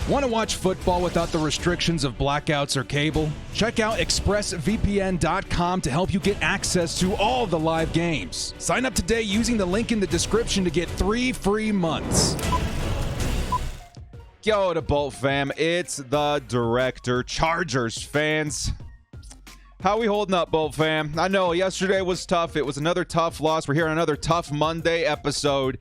Want to watch football without the restrictions of blackouts or cable? Check out expressvpn.com to help you get access to all the live games. Sign up today using the link in the description to get 3 free months. Yo, to Bolt fam, it's the director. Chargers fans, how we holding up, Bolt fam? I know yesterday was tough. It was another tough loss. We're here on another tough Monday episode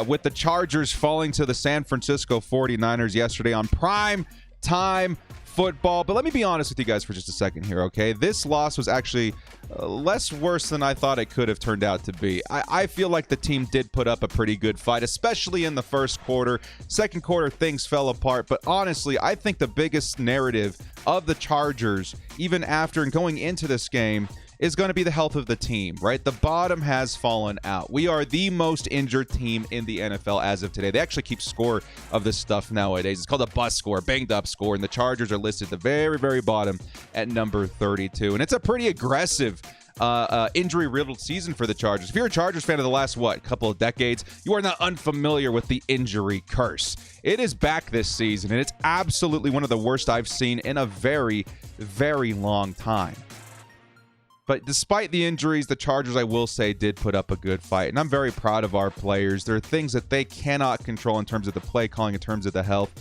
with the Chargers falling to the San Francisco 49ers yesterday on prime time football. But let me be honest with you guys for just a second here, okay? This loss was actually less worse than I thought it could have turned out to be. I feel like the team did put up a pretty good fight, especially in the first quarter. Second quarter, things fell apart. But honestly, I think the biggest narrative of the Chargers, even after and going into this game, is going to be the health of the team, right? The bottom has fallen out. We are the most injured team in the NFL as of today. They actually keep score of this stuff nowadays. It's called a bust score, banged up score, and the Chargers are listed at the very, very bottom at number 32. And it's a pretty aggressive injury riddled season for the Chargers. If you're a Chargers fan of the last, couple of decades, you are not unfamiliar with the injury curse. It is back this season, and it's absolutely one of the worst I've seen in a very, very long time. But despite the injuries, the Chargers, I will say, did put up a good fight. And I'm very proud of our players. There are things that they cannot control in terms of the play calling, in terms of the health.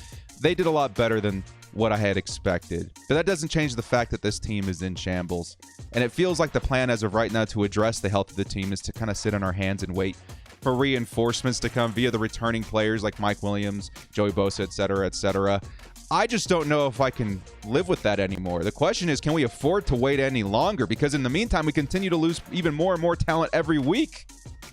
They did a lot better than what I had expected. But that doesn't change the fact that this team is in shambles. And it feels like the plan as of right now to address the health of the team is to kind of sit on our hands and wait for reinforcements to come via the returning players like Mike Williams, Joey Bosa, et cetera, et cetera. I just don't know if I can live with that anymore. The question is, can we afford to wait any longer? Because in the meantime, we continue to lose even more and more talent every week.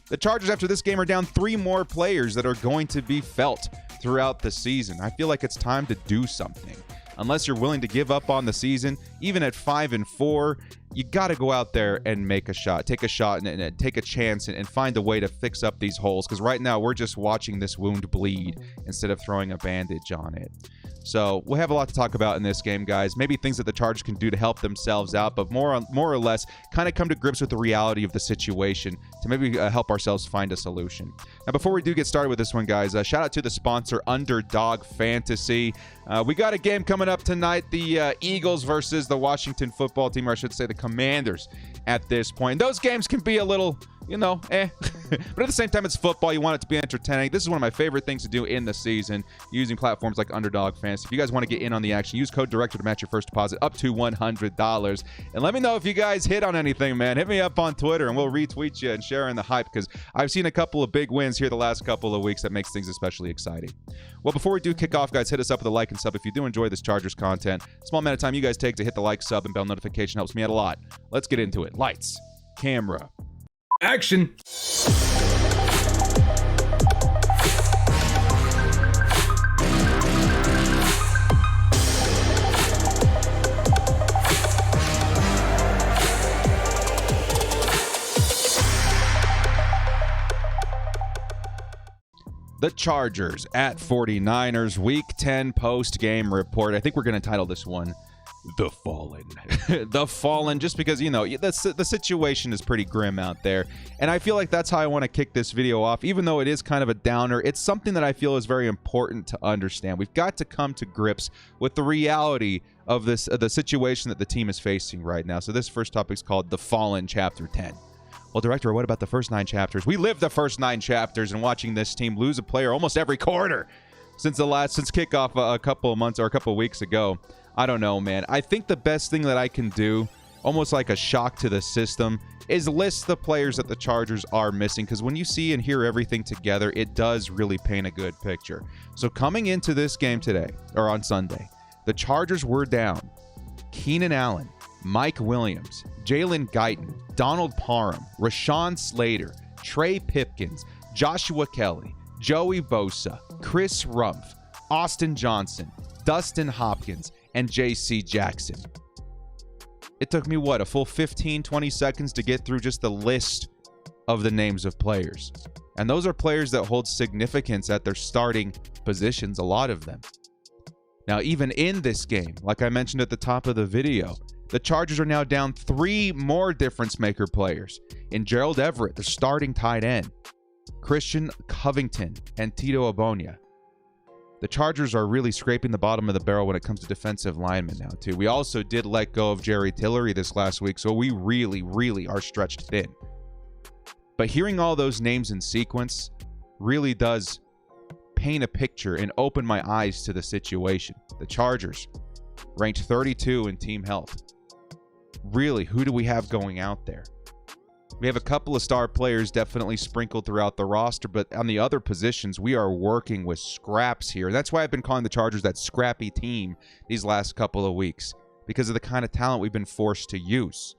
The Chargers after this game are down 3 more players that are going to be felt throughout the season. I feel like it's time to do something. Unless you're willing to give up on the season, even at 5-4, you got to go out there and make a shot. Take a shot and take a chance and find a way to fix up these holes. Because right now, we're just watching this wound bleed instead of throwing a bandage on it. So we'll have a lot to talk about in this game, guys. Maybe things that the Chargers can do to help themselves out, but more or less kind of come to grips with the reality of the situation to maybe help ourselves find a solution. Now, before we do get started with this one, guys, shout out to the sponsor, Underdog Fantasy. We got a game coming up tonight, the Eagles versus the Washington football team, or I should say the Commanders at this point. Those games can be a little, but at the same time, it's football. You want it to be entertaining. This is one of my favorite things to do in the season, using platforms like Underdog Fantasy. If you guys want to get in on the action, use code DIRECTOR to match your first deposit up to $100. And let me know if you guys hit on anything, man. Hit me up on Twitter, and we'll retweet you and share in the hype, because I've seen a couple of big wins here the last couple of weeks that makes things especially exciting. Well, before we do kick off, guys, hit us up with a like and sub if you do enjoy this Chargers content. Small amount of time you guys take to hit the like, sub, and bell notification helps me out a lot. Let's get into it. Lights, camera, Action! The Chargers at 49ers, Week 10 post-game report. I think we're going to title this one The Fallen. The Fallen, just because, the situation is pretty grim out there. And I feel like that's how I want to kick this video off. Even though it is kind of a downer, it's something that I feel is very important to understand. We've got to come to grips with the reality of the situation that the team is facing right now. So this first topic is called The Fallen, Chapter 10. Well, Director, what about the first 9 chapters? We lived the first 9 chapters and watching this team lose a player almost every quarter since kickoff a couple of months or a couple of weeks ago. I don't know, man. I think the best thing that I can do, almost like a shock to the system, is list the players that the Chargers are missing, because when you see and hear everything together, it does really paint a good picture. So coming into this game today, or on Sunday, the Chargers were down Keenan Allen, Mike Williams, Jalen Guyton, Donald Parham, Rashawn Slater, Trey Pipkins, Joshua Kelly, Joey Bosa, Chris Rumph, Austin Johnson, Dustin Hopkins, and J.C. Jackson. It took me, a full 15, 20 seconds to get through just the list of the names of players. And those are players that hold significance at their starting positions, a lot of them. Now, even in this game, like I mentioned at the top of the video, the Chargers are now down 3 more difference-maker players in Gerald Everett, the starting tight end, Christian Covington, and Tito Ogbonnia. The Chargers are really scraping the bottom of the barrel when it comes to defensive linemen now, too. We also did let go of Jerry Tillery this last week, so we really, really are stretched thin. But hearing all those names in sequence really does paint a picture and open my eyes to the situation. The Chargers, ranked 32 in team health. Really, who do we have going out there? We have a couple of star players definitely sprinkled throughout the roster, but on the other positions, we are working with scraps here. That's why I've been calling the Chargers that scrappy team these last couple of weeks, because of the kind of talent we've been forced to use.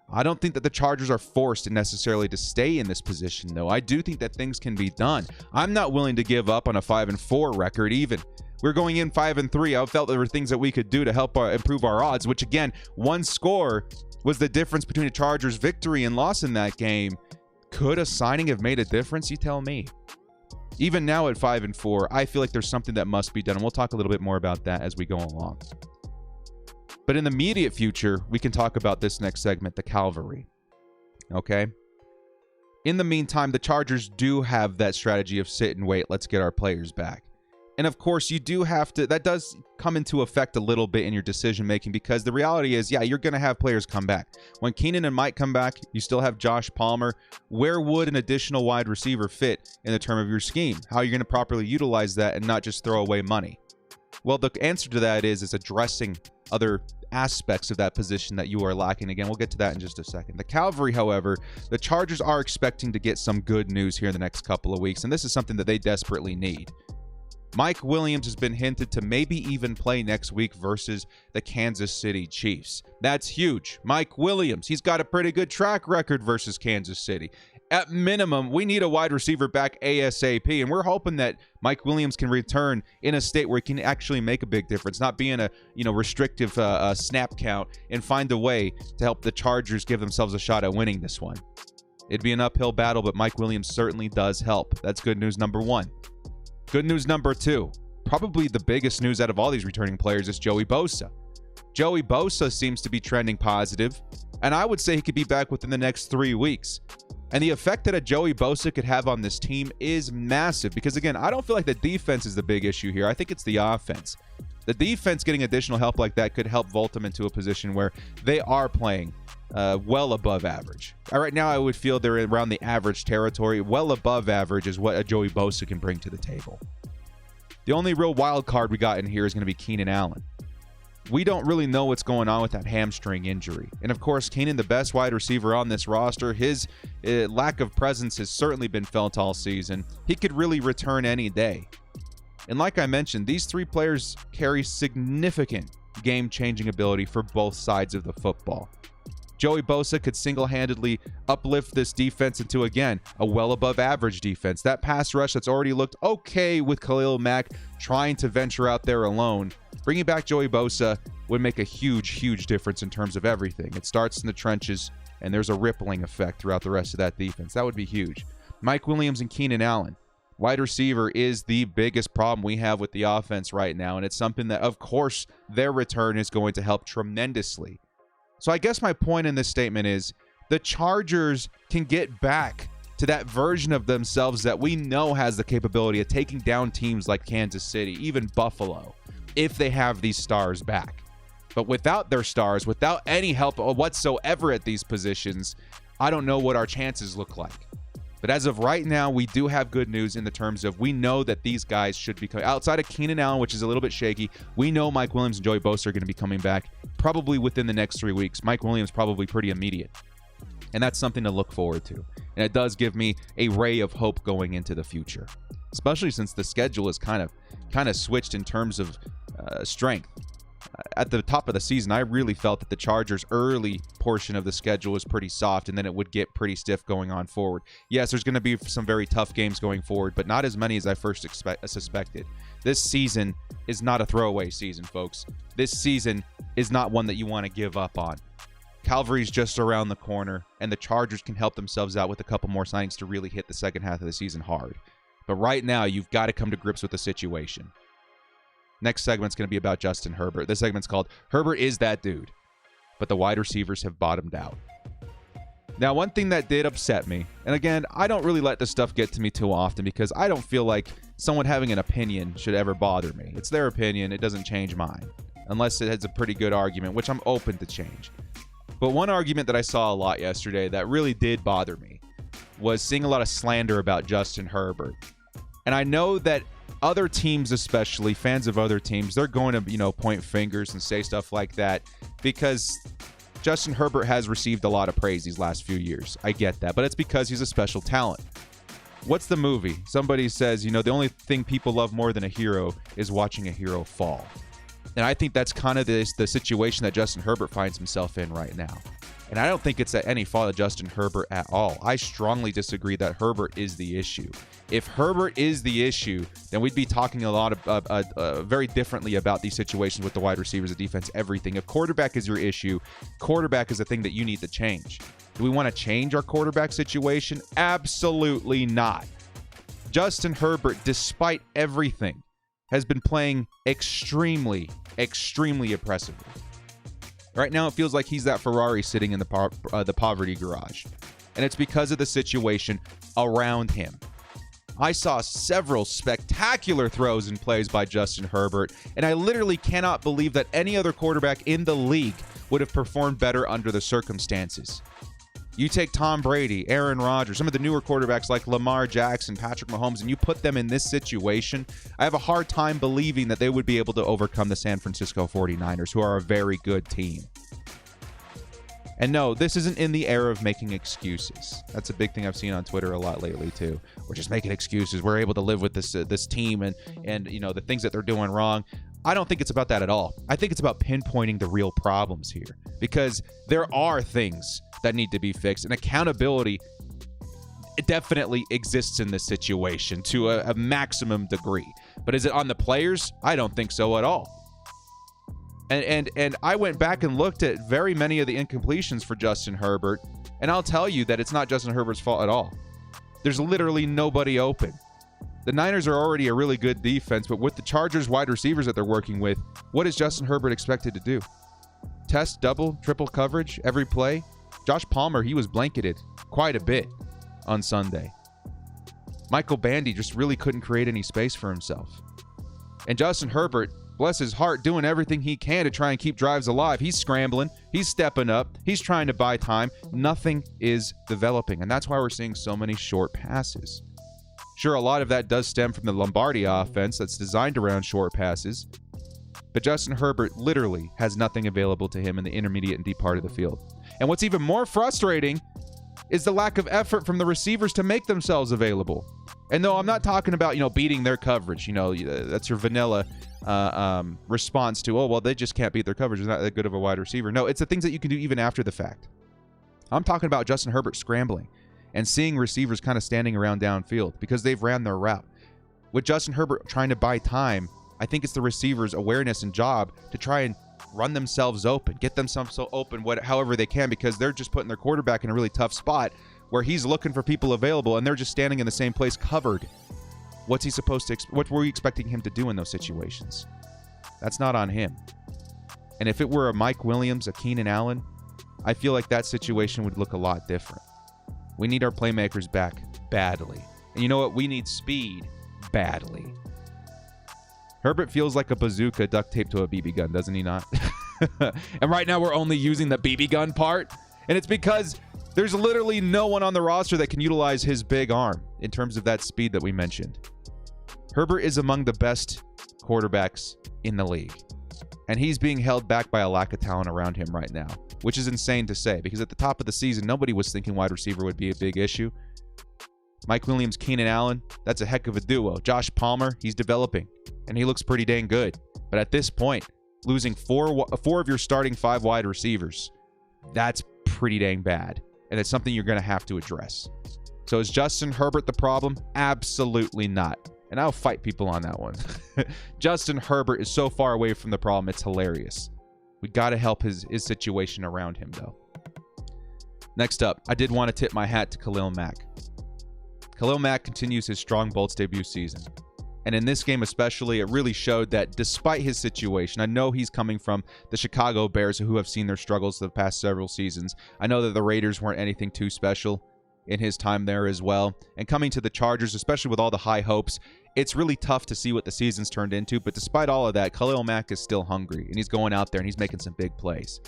I don't think that the Chargers are forced necessarily to stay in this position, though. I do think that things can be done. I'm not willing to give up on a 5-4 record even. We're going in 5-3. I felt there were things that we could do to help improve our odds, which again, one score was the difference between the Chargers' victory and loss in that game. Could a signing have made a difference? You tell me. Even now at 5-4, I feel like there's something that must be done, and we'll talk a little bit more about that as we go along. But in the immediate future, we can talk about this next segment, the cavalry. Okay? In the meantime, the Chargers do have that strategy of sit and wait. Let's get our players back. And of course, you do have to, that does come into effect a little bit in your decision making, because the reality is, yeah, you're going to have players come back. When Keenan and Mike come back, you still have Josh Palmer. Where would an additional wide receiver fit in the term of your scheme? How are you going to properly utilize that and not just throw away money? Well, the answer to that is addressing other aspects of that position that you are lacking. Again, we'll get to that in just a second. The cavalry, however, the Chargers are expecting to get some good news here in the next couple of weeks, and this is something that they desperately need. Mike Williams has been hinted to maybe even play next week versus the Kansas City Chiefs. That's huge. Mike Williams, he's got a pretty good track record versus Kansas City. At minimum, we need a wide receiver back ASAP, and we're hoping that Mike Williams can return in a state where he can actually make a big difference, not be in a restrictive snap count, and find a way to help the Chargers give themselves a shot at winning this one. It'd be an uphill battle, but Mike Williams certainly does help. That's good news number one. Good news number two, probably the biggest news out of all these returning players, is Joey Bosa. Joey Bosa seems to be trending positive, and I would say he could be back within the next 3 weeks. And the effect that a Joey Bosa could have on this team is massive, because again, I don't feel like the defense is the big issue here. I think it's the offense. The defense getting additional help like that could help vault them into a position where they are playing well above average. Right now, I would feel they're around the average territory. Well above average is what a Joey Bosa can bring to the table. The only real wild card we got in here is going to be Keenan Allen. We don't really know what's going on with that hamstring injury. And of course, Keenan, the best wide receiver on this roster, his lack of presence has certainly been felt all season. He could really return any day. And like I mentioned, these three players carry significant game-changing ability for both sides of the football. Joey Bosa could single-handedly uplift this defense into, again, a well above average defense. That pass rush that's already looked okay with Khalil Mack trying to venture out there alone. Bringing back Joey Bosa would make a huge, huge difference in terms of everything. It starts in the trenches, and there's a rippling effect throughout the rest of that defense. That would be huge. Mike Williams and Keenan Allen. Wide receiver is the biggest problem we have with the offense right now, and it's something that, of course, their return is going to help tremendously. So I guess my point in this statement is the Chargers can get back to that version of themselves that we know has the capability of taking down teams like Kansas City, even Buffalo, if they have these stars back. But without their stars, without any help whatsoever at these positions, I don't know what our chances look like. But as of right now, we do have good news in the terms of we know that these guys should be coming. Outside of Keenan Allen, which is a little bit shaky, we know Mike Williams and Joey Bosa are going to be coming back probably within the next 3 weeks. Mike Williams probably pretty immediate. And that's something to look forward to. And it does give me a ray of hope going into the future, especially since the schedule is kind of switched in terms of strength. At the top of the season, I really felt that the Chargers' early portion of the schedule was pretty soft, and then it would get pretty stiff going on forward. Yes, there's going to be some very tough games going forward, but not as many as I first suspected. This season is not a throwaway season, folks. This season is not one that you want to give up on. Calvary's just around the corner, and the Chargers can help themselves out with a couple more signings to really hit the second half of the season hard. But right now, you've got to come to grips with the situation. Next segment's going to be about Justin Herbert. This segment's called Herbert is that dude, but the wide receivers have bottomed out. Now, one thing that did upset me, and again, I don't really let this stuff get to me too often because I don't feel like someone having an opinion should ever bother me. It's their opinion. It doesn't change mine unless it has a pretty good argument, which I'm open to change. But one argument that I saw a lot yesterday that really did bother me was seeing a lot of slander about Justin Herbert. And I know that other teams, especially fans of other teams, they're going to, point fingers and say stuff like that because Justin Herbert has received a lot of praise these last few years. I get that, but it's because he's a special talent. What's the movie? Somebody says, the only thing people love more than a hero is watching a hero fall. And I think that's kind of the situation that Justin Herbert finds himself in right now. And I don't think it's at any fault of Justin Herbert at all. I strongly disagree that Herbert is the issue. If Herbert is the issue, then we'd be talking a lot of very differently about these situations with the wide receivers, the defense, everything. If quarterback is your issue, quarterback is the thing that you need to change. Do we want to change our quarterback situation? Absolutely not. Justin Herbert, despite everything, has been playing extremely, extremely impressively. Right now, it feels like he's that Ferrari sitting in the poverty garage. And it's because of the situation around him. I saw several spectacular throws and plays by Justin Herbert, and I literally cannot believe that any other quarterback in the league would have performed better under the circumstances. You take Tom Brady, Aaron Rodgers, some of the newer quarterbacks like Lamar Jackson, Patrick Mahomes, and you put them in this situation, I have a hard time believing that they would be able to overcome the San Francisco 49ers, who are a very good team. And no, this isn't in the era of making excuses. That's a big thing I've seen on Twitter a lot lately, too. We're just making excuses. We're able to live with this team and the things that they're doing wrong. I don't think it's about that at all. I think it's about pinpointing the real problems here, because there are things that need to be fixed, and accountability definitely exists in this situation to a maximum degree. But is it on the players? I don't think so at all. And I went back and looked at very many of the incompletions for Justin Herbert, and I'll tell you that it's not Justin Herbert's fault at all. There's literally nobody open. The Niners are already a really good defense, but with the Chargers wide receivers that they're working with, what is Justin Herbert expected to do? Test double, triple coverage every play? Josh Palmer, he was blanketed quite a bit on Sunday. Michael Bandy just really couldn't create any space for himself. And Justin Herbert, bless his heart, doing everything he can to try and keep drives alive. He's scrambling. He's stepping up. He's trying to buy time. Nothing is developing, and that's why we're seeing so many short passes. Sure, a lot of that does stem from the Lombardi offense that's designed around short passes, but Justin Herbert literally has nothing available to him in the intermediate and deep part of the field. And what's even more frustrating is the lack of effort from the receivers to make themselves available. And no, I'm not talking about, beating their coverage. That's your vanilla response to, they just can't beat their coverage. They're not that good of a wide receiver. No, it's the things that you can do even after the fact. I'm talking about Justin Herbert scrambling and seeing receivers kind of standing around downfield because they've ran their route. With Justin Herbert trying to buy time, I think it's the receivers' awareness and job to try and run themselves open, get themselves so open however they can, because they're just putting their quarterback in a really tough spot where he's looking for people available and they're just standing in the same place covered. What's he supposed to what were we expecting him to do in those situations? That's not on him. And if it were a Mike Williams, a Keenan Allen, I feel like that situation would look a lot different. We need our playmakers back badly. And you know what? We need speed badly. Herbert feels like a bazooka duct taped to a BB gun, doesn't he not? And right now we're only using the BB gun part. And it's because there's literally no one on the roster that can utilize his big arm in terms of that speed that we mentioned. Herbert is among the best quarterbacks in the league. And he's being held back by a lack of talent around him right now, which is insane to say because at the top of the season, nobody was thinking wide receiver would be a big issue. Mike Williams, Keenan Allen, that's a heck of a duo. Josh Palmer, he's developing, and he looks pretty dang good. But at this point, losing four of your starting 5 wide receivers, that's pretty dang bad. And it's something you're going to have to address. So is Justin Herbert the problem? Absolutely not. And I'll fight people on that one. Justin Herbert is so far away from the problem, it's hilarious. We got to help his situation around him, though. Next up, I did want to tip my hat to Khalil Mack. Khalil Mack continues his strong Bolts debut season. And in this game especially, it really showed that despite his situation, I know he's coming from the Chicago Bears, who have seen their struggles the past several seasons. I know that the Raiders weren't anything too special in his time there as well. And coming to the Chargers, especially with all the high hopes, it's really tough to see what the season's turned into. But despite all of that, Khalil Mack is still hungry, and he's going out there and he's making some big plays.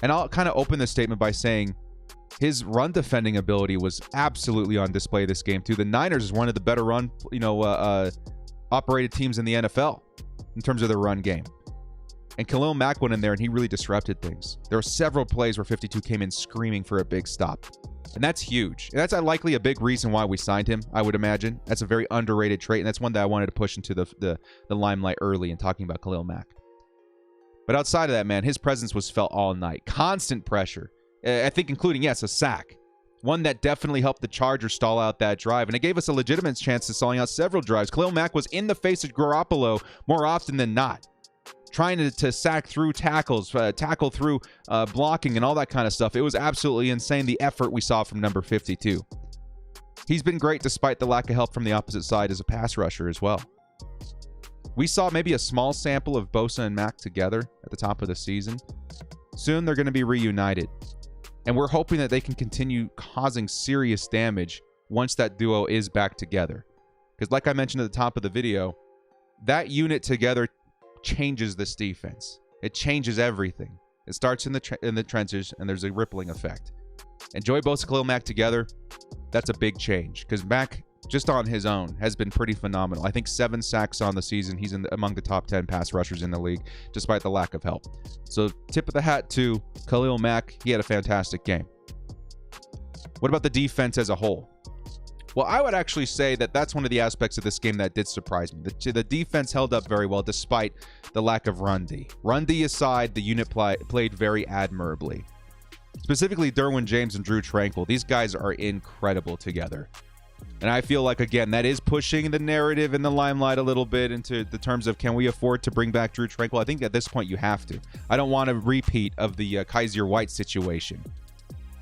And I'll kind of open this statement by saying his run defending ability was absolutely on display this game too. The Niners is one of the better run, operated teams in the NFL in terms of their run game. And Khalil Mack went in there and he really disrupted things. There were several plays where 52 came in screaming for a big stop. And that's huge. And that's likely a big reason why we signed him, I would imagine. That's a very underrated trait, and that's one that I wanted to push into the limelight early in talking about Khalil Mack. But outside of that, man, his presence was felt all night. Constant pressure. I think including, yes, a sack. One that definitely helped the Chargers stall out that drive. And it gave us a legitimate chance to stalling out several drives. Khalil Mack was in the face of Garoppolo more often than not, trying to sack through tackles, tackle through blocking and all that kind of stuff. It was absolutely insane, the effort we saw from number 52. He's been great despite the lack of help from the opposite side as a pass rusher as well. We saw maybe a small sample of Bosa and Mack together at the top of the season. Soon they're going to be reunited. And we're hoping that they can continue causing serious damage once that duo is back together. Because like I mentioned at the top of the video, that unit together changes this defense. It changes everything. It starts in the trenches, and there's a rippling effect. And Joey Bosa, Khalil Mack together, that's a big change. Because Mack, just on his own, has been pretty phenomenal. I think 7 sacks on the season. He's among the top 10 pass rushers in the league, despite the lack of help. So tip of the hat to Khalil Mack. He had a fantastic game. What about the defense as a whole? Well, I would actually say that that's one of the aspects of this game that did surprise me. The defense held up very well despite the lack of run D. Run D aside, the unit played very admirably. Specifically, Derwin James and Drew Tranquill. These guys are incredible together. And I feel like, again, that is pushing the narrative in the limelight a little bit into the terms of, can we afford to bring back Drew Tranquill? I think at this point you have to. I don't want a repeat of the Kaiser White situation.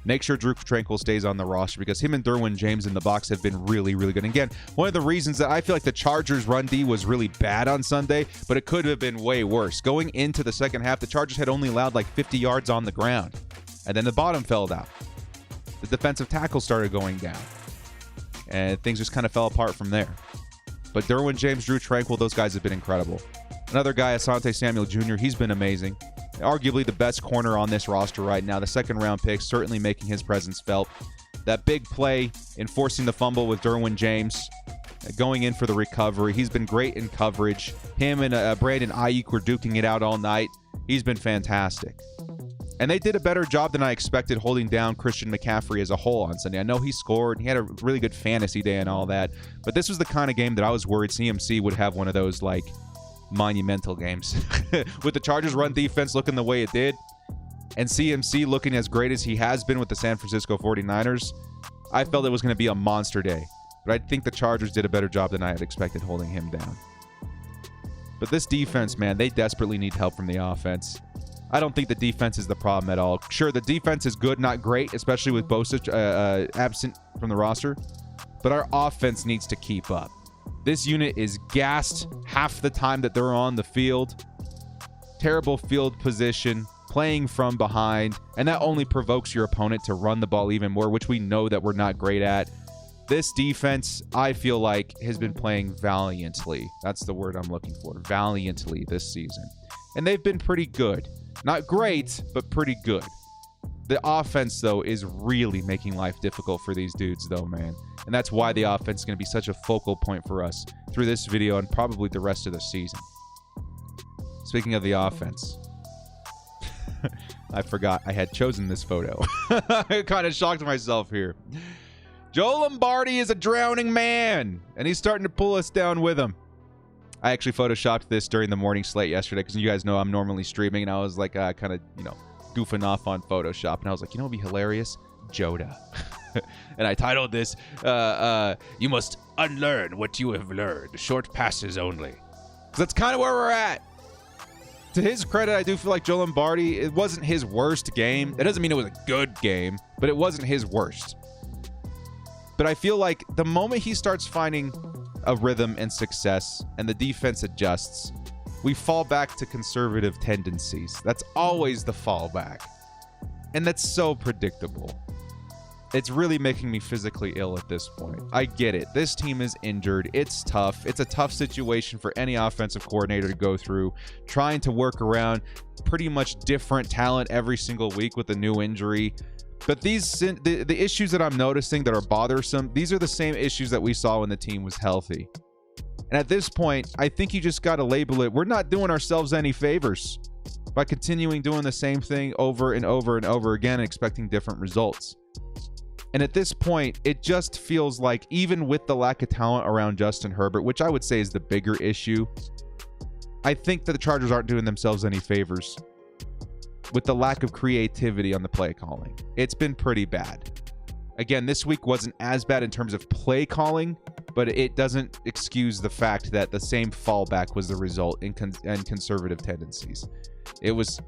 Make sure Drew Tranquill stays on the roster, because him and Derwin James in the box have been really, really good. And again, one of the reasons that I feel like the Chargers' run D was really bad on Sunday, but it could have been way worse. Going into the second half, the Chargers had only allowed like 50 yards on the ground. And then the bottom fell down. The defensive tackle started going down. And things just kind of fell apart from there. But Derwin James, Drew Tranquill, those guys have been incredible. Another guy, Asante Samuel Jr., he's been amazing. Arguably the best corner on this roster right now. The second-round pick certainly making his presence felt. That big play in forcing the fumble with Derwin James, going in for the recovery. He's been great in coverage. Him and Brandon Ayuk were duking it out all night. He's been fantastic. And they did a better job than I expected holding down Christian McCaffrey as a whole on Sunday. I know he scored. He had a really good fantasy day and all that. But this was the kind of game that I was worried CMC would have one of those, like, monumental games. With the Chargers run defense looking the way it did, and CMC looking as great as he has been with the San Francisco 49ers, I felt it was going to be a monster day. But I think the Chargers did a better job than I had expected holding him down. But this defense, man, they desperately need help from the offense. I don't think the defense is the problem at all. Sure, the defense is good, not great, especially with Bosa absent from the roster. But our offense needs to keep up. This unit is gassed half the time that they're on the field. Terrible field position, playing from behind, and that only provokes your opponent to run the ball even more, which we know that we're not great at. This defense, I feel like, has been playing valiantly. That's the word I'm looking for. Valiantly this season. And they've been pretty good. Not great, but pretty good. The offense, though, is really making life difficult for these dudes, though, man. And that's why the offense is going to be such a focal point for us through this video and probably the rest of the season. Speaking of the offense, I forgot I had chosen this photo. I kind of shocked myself here. Joe Lombardi is a drowning man, and he's starting to pull us down with him. I actually photoshopped this during the morning slate yesterday, because you guys know I'm normally streaming, and I was like kind of, goofing off on Photoshop, and I was like, what would be hilarious? Joda. And I titled this, You Must Unlearn What You Have Learned. Short passes only. Because that's kind of where we're at. To his credit, I do feel like Joe Lombardi, it wasn't his worst game. That doesn't mean it was a good game, but it wasn't his worst. But I feel like the moment he starts finding a rhythm and success and the defense adjusts, we fall back to conservative tendencies. That's always the fallback. And that's so predictable. It's really making me physically ill at this point. I get it. This team is injured. It's tough. It's a tough situation for any offensive coordinator to go through, trying to work around pretty much different talent every single week with a new injury. But the issues that I'm noticing that are bothersome, these are the same issues that we saw when the team was healthy. And at this point, I think you just got to label it. We're not doing ourselves any favors by continuing doing the same thing over and over and over again and expecting different results. And at this point, it just feels like even with the lack of talent around Justin Herbert, which I would say is the bigger issue, I think that the Chargers aren't doing themselves any favors with the lack of creativity on the play calling. It's been pretty bad. Again, this week wasn't as bad in terms of play calling, but it doesn't excuse the fact that the same fallback was the result in conservative tendencies. It was,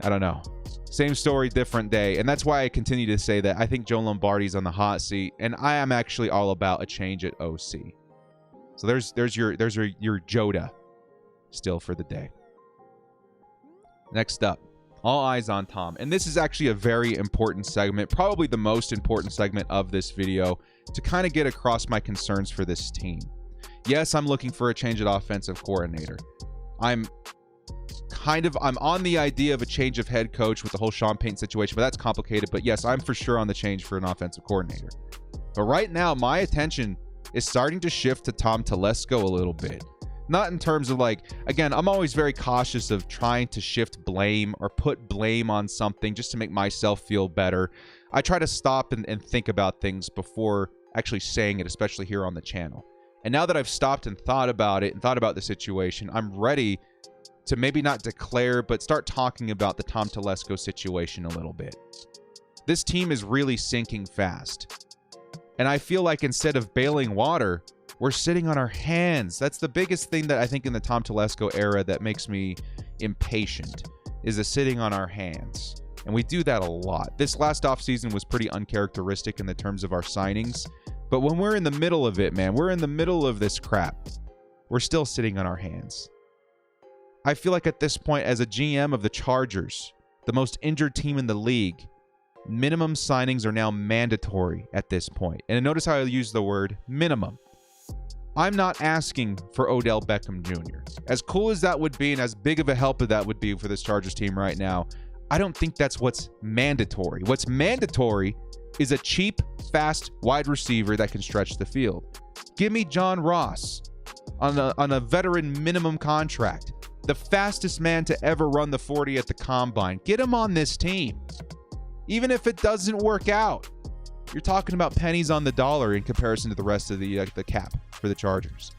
I don't know. Same story, different day. And that's why I continue to say that I think Joe Lombardi's on the hot seat, and I am actually all about a change at OC. So there's your Joda still for the day. Next up, all eyes on Tom. And this is actually a very important segment, probably the most important segment of this video, to kind of get across my concerns for this team. Yes, I'm looking for a change at offensive coordinator. I'm on the idea of a change of head coach with the whole Sean Payton situation, but that's complicated. But yes, I'm for sure on the change for an offensive coordinator. But right now, my attention is starting to shift to Tom Telesco a little bit. Not in terms of again, I'm always very cautious of trying to shift blame or put blame on something just to make myself feel better. I try to stop and think about things before actually saying it, especially here on the channel. And now that I've stopped and thought about it and thought about the situation, I'm ready to maybe not declare, but start talking about the Tom Telesco situation a little bit. This team is really sinking fast. And I feel like instead of bailing water, we're sitting on our hands. That's the biggest thing that I think in the Tom Telesco era that makes me impatient, is the sitting on our hands. And we do that a lot. This last offseason was pretty uncharacteristic in the terms of our signings. But when we're in the middle of it, man, we're in the middle of this crap, we're still sitting on our hands. I feel like at this point, as a GM of the Chargers, the most injured team in the league, minimum signings are now mandatory at this point. And notice how I use the word minimum. I'm not asking for Odell Beckham Jr. As cool as that would be and as big of a help as that would be for this Chargers team right now, I don't think that's what's mandatory. What's mandatory is a cheap, fast wide receiver that can stretch the field. Give me John Ross on a veteran minimum contract. The fastest man to ever run the 40 at the combine. Get him on this team. Even if it doesn't work out, you're talking about pennies on the dollar in comparison to the rest of the cap for the Chargers.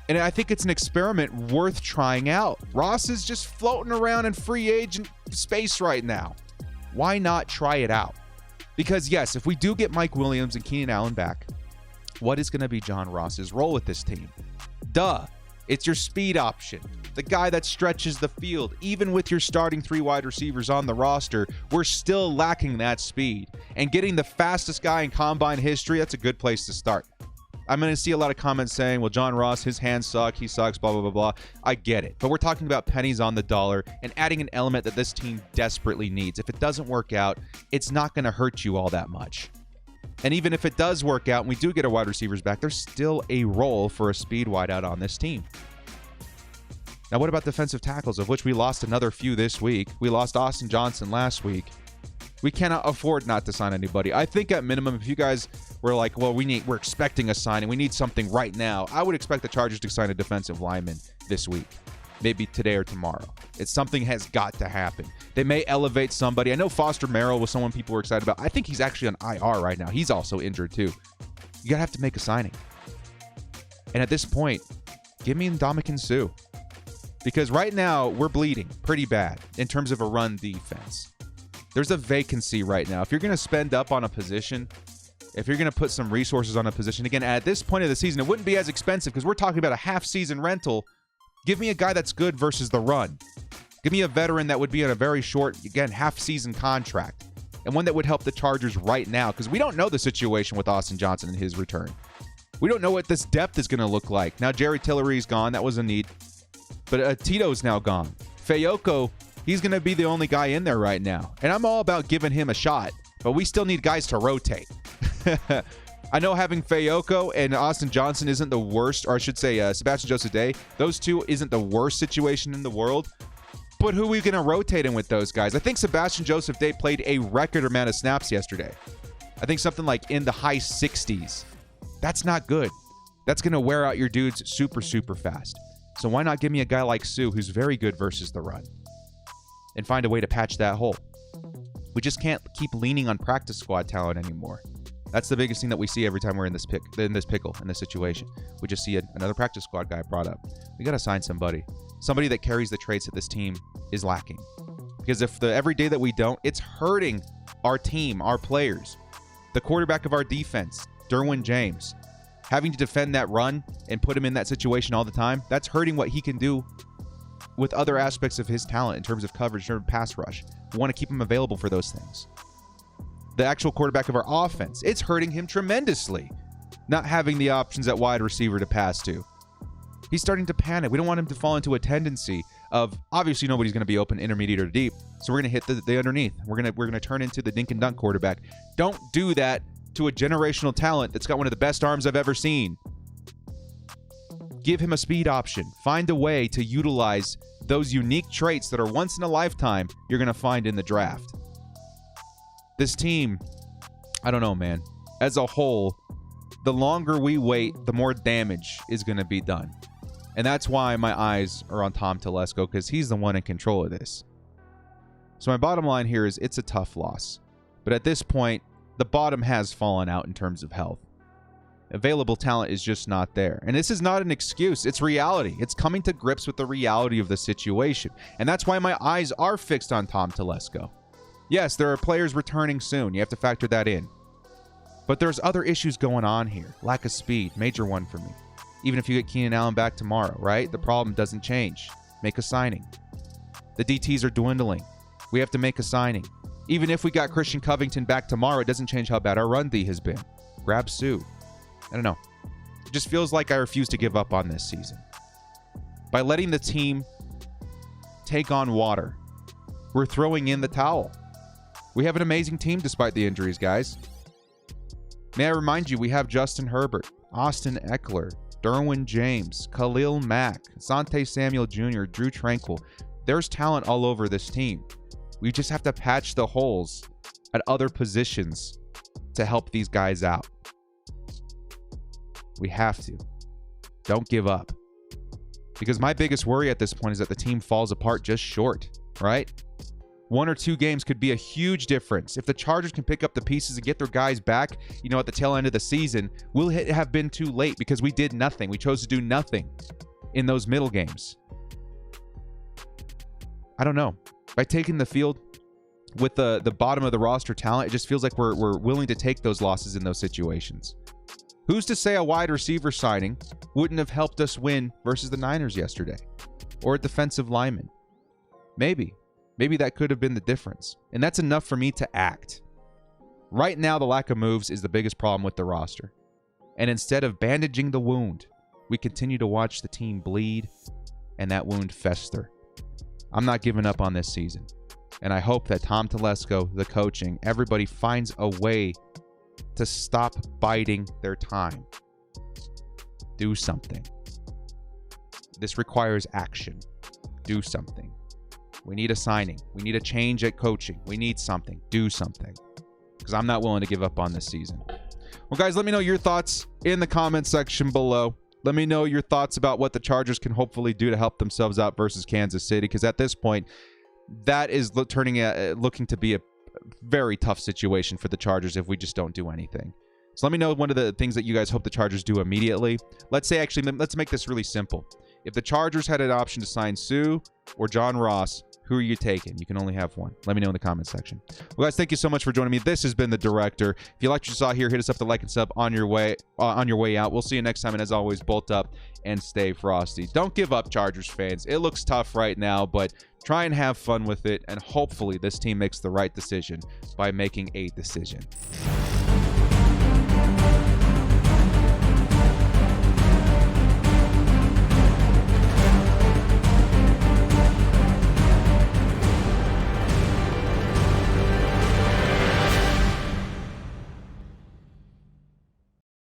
And I think it's an experiment worth trying out. Ross is just floating around in free agent space right now. Why not try it out? Because yes, if we do get Mike Williams and Keenan Allen back, what is going to be John Ross's role with this team? Duh. It's your speed option. The guy that stretches the field. Even with your starting 3 wide receivers on the roster, we're still lacking that speed. And getting the fastest guy in combine history, that's a good place to start. I'm going to see a lot of comments saying, well, John Ross, his hands suck, he sucks, blah, blah, blah, blah. I get it. But we're talking about pennies on the dollar and adding an element that this team desperately needs. If it doesn't work out, it's not going to hurt you all that much. And even if it does work out and we do get our wide receivers back, there's still a role for a speed wideout on this team. Now, what about defensive tackles, of which we lost another few this week? We lost Austin Johnson last week. We cannot afford not to sign anybody. I think at minimum, if you guys were like, well, we're expecting a signing, we need something right now, I would expect the Chargers to sign a defensive lineman this week. Maybe today or tomorrow. Something has got to happen. They may elevate somebody. I know Foster Merrill was someone people were excited about. I think he's actually on IR right now. He's also injured too. You gotta have to make a signing. And at this point, give me Ndamukong Suh. Because right now, we're bleeding pretty bad in terms of a run defense. There's a vacancy right now. If you're going to spend up on a position, if you're going to put some resources on a position, again, at this point of the season, it wouldn't be as expensive because we're talking about a half-season rental. Give me a guy that's good versus the run. Give me a veteran that would be on a very short, again, half-season contract. And one that would help the Chargers right now because we don't know the situation with Austin Johnson and his return. We don't know what this depth is going to look like. Now, Jerry Tillery's gone. That was a need. But Tito's now gone. Fayoko, he's going to be the only guy in there right now. And I'm all about giving him a shot. But we still need guys to rotate. I know having Fayoko and Austin Johnson isn't the worst, or I should say Sebastian Joseph Day. Those two isn't the worst situation in the world. But who are we going to rotate in with those guys? I think Sebastian Joseph Day played a record amount of snaps yesterday. I think something like in the high 60s. That's not good. That's going to wear out your dudes super, super fast. So why not give me a guy like Sue who's very good versus the run and find a way to patch that hole? We just can't keep leaning on practice squad talent anymore. That's the biggest thing that we see every time we're in this pickle, in this situation. We just see another practice squad guy brought up. We got to sign somebody that carries the traits that this team is lacking. Because if every day that we don't, it's hurting our team, our players. The quarterback of our defense, Derwin James, having to defend that run and put him in that situation all the time, that's hurting what he can do with other aspects of his talent in terms of coverage, in terms of pass rush. We want to keep him available for those things. The actual quarterback of our offense, it's hurting him tremendously, not having the options at wide receiver to pass to. He's starting to panic. We don't want him to fall into a tendency of, obviously nobody's going to be open, intermediate, or deep, so we're going to hit the underneath. We're going to turn into the dink and dunk quarterback. Don't do that to a generational talent that's got one of the best arms I've ever seen. Give him a speed option. Find a way to utilize those unique traits that are once in a lifetime you're going to find in the draft. This team, I don't know, man. As a whole, the longer we wait, the more damage is going to be done. And that's why my eyes are on Tom Telesco, because he's the one in control of this. So my bottom line here is it's a tough loss. But at this point, the bottom has fallen out in terms of health. Available talent is just not there. And this is not an excuse. It's reality. It's coming to grips with the reality of the situation. And that's why my eyes are fixed on Tom Telesco. Yes, there are players returning soon. You have to factor that in. But there's other issues going on here. Lack of speed, major one for me. Even if you get Keenan Allen back tomorrow, right? The problem doesn't change. Make a signing. The DTs are dwindling. We have to make a signing. Even if we got Christian Covington back tomorrow, it doesn't change how bad our run D has been. Grab Sue. I don't know. It just feels like I refuse to give up on this season. By letting the team take on water, we're throwing in the towel. We have an amazing team despite the injuries, guys. May I remind you, we have Justin Herbert, Austin Eckler, Derwin James, Khalil Mack, Asante Samuel Jr., Drew Tranquil. There's talent all over this team. We just have to patch the holes at other positions to help these guys out. We have to. Don't give up. Because my biggest worry at this point is that the team falls apart just short, right? 1 or 2 games could be a huge difference. If the Chargers can pick up the pieces and get their guys back, at the tail end of the season, we'll have been too late because we did nothing. We chose to do nothing in those middle games. I don't know. By taking the field with the bottom of the roster talent, it just feels like we're willing to take those losses in those situations. Who's to say a wide receiver signing wouldn't have helped us win versus the Niners yesterday? Or a defensive lineman? Maybe. Maybe that could have been the difference. And that's enough for me to act. Right now, the lack of moves is the biggest problem with the roster. And instead of bandaging the wound, we continue to watch the team bleed and that wound fester. I'm not giving up on this season. And I hope that Tom Telesco, the coaching, everybody finds a way to stop biding their time. Do something. This requires action. Do something. We need a signing. We need a change at coaching. We need something. Do something. Because I'm not willing to give up on this season. Well, guys, let me know your thoughts in the comment section below. Let me know your thoughts about what the Chargers can hopefully do to help themselves out versus Kansas City. Because at this point, that is looking to be a very tough situation for the Chargers if we just don't do anything. So let me know one of the things that you guys hope the Chargers do immediately. Let's make this really simple. If the Chargers had an option to sign Sue or John Ross, who are you taking? You can only have one. Let me know in the comment section. Well, guys, thank you so much for joining me. This has been The Director. If you liked what you saw here, hit us up with a like and sub on your way out. We'll see you next time, and as always, bolt up and stay frosty. Don't give up, Chargers fans. It looks tough right now, but try and have fun with it, and hopefully this team makes the right decision by making a decision.